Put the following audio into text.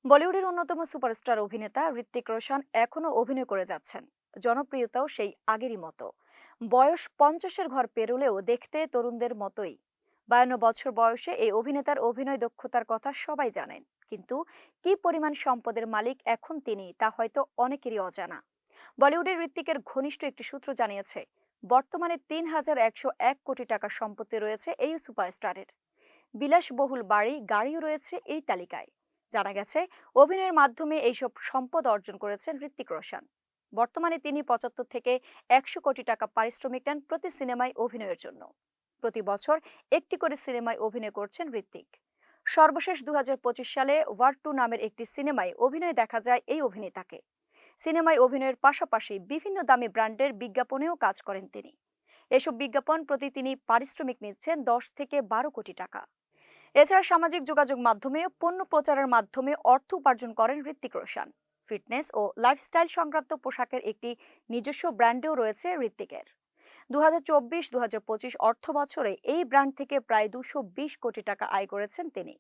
বলিউডের অন্যতম সুপারস্টার অভিনেতা ঋত্বিক রোশন এখনো অভিনয় করে যাচ্ছেন। জনপ্রিয়তাও সেই আগেরই মতো। বয়স 50-এর ঘর পেরোলেও দেখতে তরুণদের মতোই। 52 বছর বয়সে এই অভিনেতার অভিনয় দক্ষতার কথা সবাই জানেন, কিন্তু কি পরিমাণ সম্পদের মালিক এখন তিনি তা হয়তো অনেকেরই অজানা। বলিউডের ঋত্বিকের ঘনিষ্ঠ একটি সূত্র জানিয়েছে, বর্তমানে 3,101 কোটি টাকা সম্পত্তি রয়েছে এই সুপারস্টারের। বিলাসবহুল বাড়ি গাড়িও রয়েছে এই তালিকায়। জানা গেছে, অভিনয়ের মাধ্যমে এইসব সম্পদ অর্জন করেছেন ঋত্বিক রোশন। বর্তমানে তিনি 75 থেকে 100 কোটি টাকা পারিশ্রমিক নেন প্রতি সিনেমায় অভিনয়ের জন্য। প্রতি বছর একটি করে সিনেমায় অভিনয় করছেন ঋত্বিক। সর্বশেষ 2025 সালে ওয়ার 2 নামের একটি সিনেমায় অভিনয় দেখা যায় এই অভিনেতাকে। সিনেমায় অভিনয়ের পাশাপাশি বিভিন্ন দামি ব্র্যান্ডের বিজ্ঞাপনেও কাজ করেন তিনি। এসব বিজ্ঞাপন প্রতি তিনি পারিশ্রমিক নিচ্ছেন 10 থেকে 12 কোটি টাকা। এছাড়া সামাজিক যোগাযোগ মাধ্যমে পণ্য প্রচারের মাধ্যমে অর্থ উপার্জন করেন ঋত্বিক রোশন। ফিটনেস ও লাইফস্টাইল সংক্রান্ত পোশাকের একটি নিজস্ব ব্র্যান্ডেও রয়েছে ঋত্বিকের। 2024-2025 অর্থ বছরে এই ব্র্যান্ড থেকে প্রায় 220 কোটি টাকা আয় করেছেন তিনি।